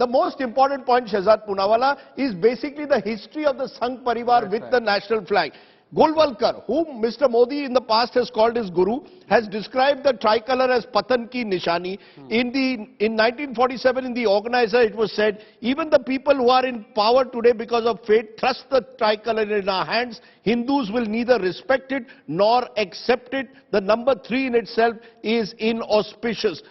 the most important point, Shehzad Poonawalla, is basically the history of the Sangh Parivar with the national flag. Golwalkar, whom Mr. Modi in the past has called his guru, has described the tricolor as Patan ki Nishani. In 1947, in the organizer, it was said, even the people who are in power today because of fate thrust the tricolor in our hands. Hindus will neither respect it nor accept it. The number 3 in itself is inauspicious.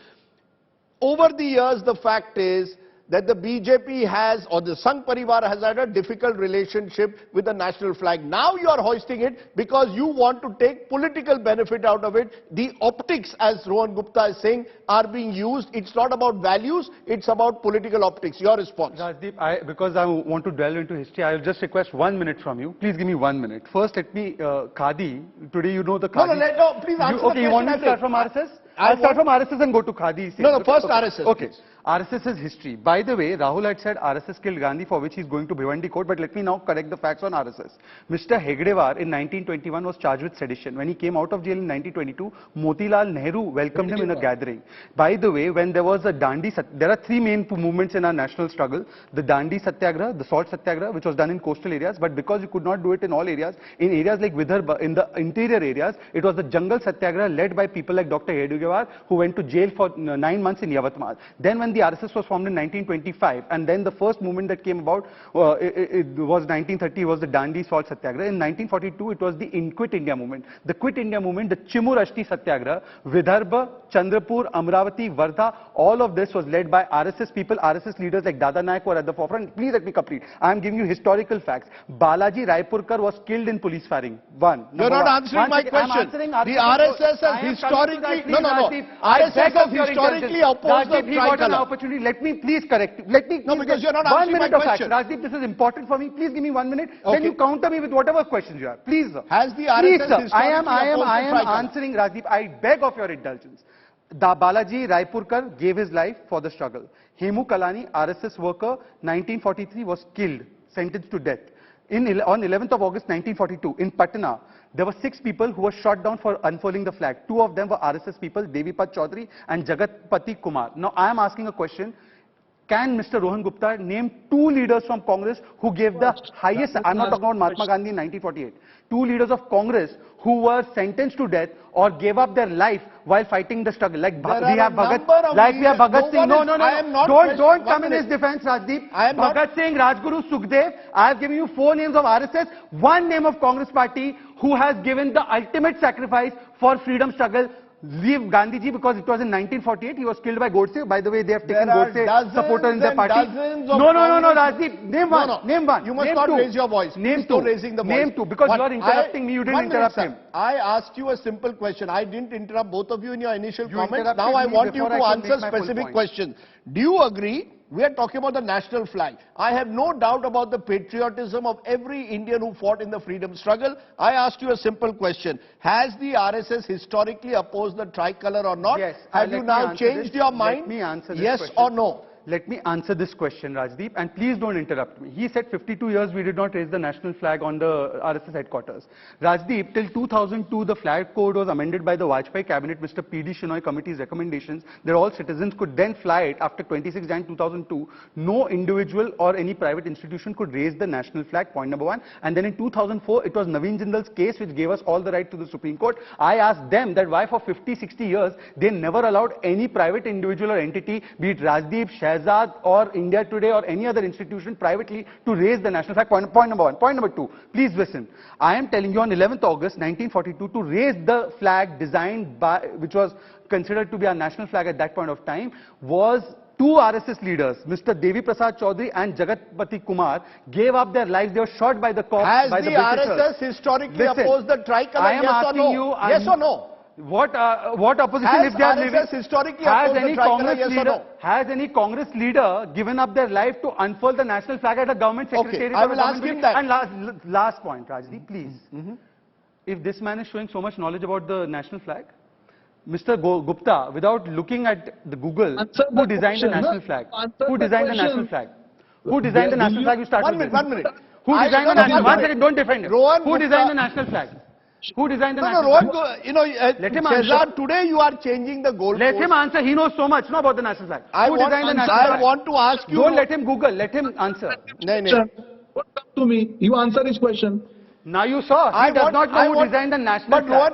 Over the years, the fact is that the BJP has, or the Sangh Parivar has had a difficult relationship with the national flag. Now you are hoisting it because you want to take political benefit out of it. The optics, as Rohan Gupta is saying, are being used. It's not about values, it's about political optics. Your response? Rajdeep, because I want to delve into history, I'll just request 1 minute from you. Please give me 1 minute. First, let me, Khadi, today you know the Khadi. No, please answer Okay, you want me to start from RSS? I'll start from RSS and go to Khadi. No, first RSS. Okay. RSS's history. By the way, Rahul had said RSS killed Gandhi, for which he's going to Bhiwandi court, but let me now correct the facts on RSS. Mr. Hegdewar in 1921 was charged with sedition. When he came out of jail in 1922, Motilal Nehru welcomed him in a gathering. By the way, when there was a Dandi, there are 3 main movements in our national struggle. The Dandi Satyagraha, the Salt Satyagraha, which was done in coastal areas, but because you could not do it in all areas, in areas like Vidarbha, in the interior areas, it was the Jungle Satyagraha led by people like Dr. Hegdewar, who went to jail for 9 months in Yavatmal. Then when the RSS was formed in 1925, and then the first movement that came about, it was 1930, was the Dandi Salt Satyagraha. In 1942, it was the Quit India movement. The Quit India movement, the Chimurashti Satyagraha, Vidarbha, Chandrapur, Amravati, Wardha, all of this was led by RSS people, RSS leaders like Dada Naik were at the forefront. Please let me complete. I am giving you historical facts. Balaji Raipurkar was killed in police firing. You're not answering my question. The RSS has historically, RSS has historically opposed the tricolor. Let me please correct you. Let me. No, because you're not answering my question. Rajdeep, this is important for me. Please give me 1 minute. Okay. Then you counter me with whatever questions you have. Please, sir. Has the RSS historically I am answering, Rajdeep. I beg of your indulgence. Balaji Raipurkar gave his life for the struggle. Hemu Kalani, RSS worker, 1943, was killed, sentenced to death. On 11th of August 1942, in Patna, there were 6 people who were shot down for unfurling the flag. 2 of them were RSS people, Devipad Chaudhary and Jagatpati Kumar. Now, I am asking a question. Can Mr. Rohan Gupta name 2 leaders from Congress who gave the highest, I'm not talking about Mahatma Gandhi in 1948, 2 leaders of Congress who were sentenced to death or gave up their life while fighting the struggle, like we have Bhagat Singh. No, don't come in his defense, Rajdeep. Bhagat Singh, Rajguru, Sukhdev. I have given you 4 names of RSS, 1 name of Congress party who has given the ultimate sacrifice for freedom struggle. Leave Gandhiji, because it was in 1948, he was killed by Godse. By the way, they have taken Godse supporter in their party. No, Rajdeep, name one. Name one. You must not raise your voice. Name 2. Raising the voice. Name 2, because you are interrupting me, you didn't interrupt him. I asked you a simple question. I didn't interrupt both of you in your initial comments. Now I want you to answer specific questions. Do you agree? We are talking about the national flag. I have no doubt about the patriotism of every Indian who fought in the freedom struggle. I asked you a simple question. Has the RSS historically opposed the tricolor or not? Yes. Have you now changed your mind? Let me answer this question. Yes or no? Let me answer this question, Rajdeep, and please don't interrupt me. He said 52 years we did not raise the national flag on the RSS headquarters. Rajdeep, till 2002, the flag code was amended by the Vajpayee cabinet, Mr. P.D. Shenoy committee's recommendations that all citizens could then fly it. After 26 Jan 2002, no individual or any private institution could raise the national flag, point number 1. And then in 2004, it was Naveen Jindal's case which gave us all the right to the Supreme Court. I asked them that why for 50, 60 years, they never allowed any private individual or entity, be it Rajdeep, Shehzad or India Today or any other institution privately, to raise the national flag. Point number 1. Point number 2, please listen. I am telling you on 11th August 1942 to raise the flag designed by, which was considered to be our national flag at that point of time, was 2 RSS leaders, Mr. Devi Prasad Chaudhary and Jagatpati Kumar, gave up their lives. They were shot by the cops, by the Britishers. Has the RSS historically opposed the tricolor? I am asking you, yes or no? What opposition, if they are living, historically has any Congress leader, no? Has any Congress leader given up their life to unfurl the national flag at a government secretariat? Okay, I will ask him that. And last point, Rajdeep, please. If this man is showing so much knowledge about the national flag, Mr. Gupta, without looking at the Google, who designed the national flag? Who designed the national flag? Who designed the national flag? You start with 1 minute. Who designed the national flag? 1 second, don't defend him. Rohan Who designed the national flag? Who designed the No, national Rohan, flag? let him Shehzad, today you are changing the goal. Let him answer. He knows so much about the national flag. Who designed the national I flag? want to ask you. Don't let him Google. Let him answer. No. Don't come to me. You answer his question. Now you saw. He does not know who designed the national but flag. Rohan,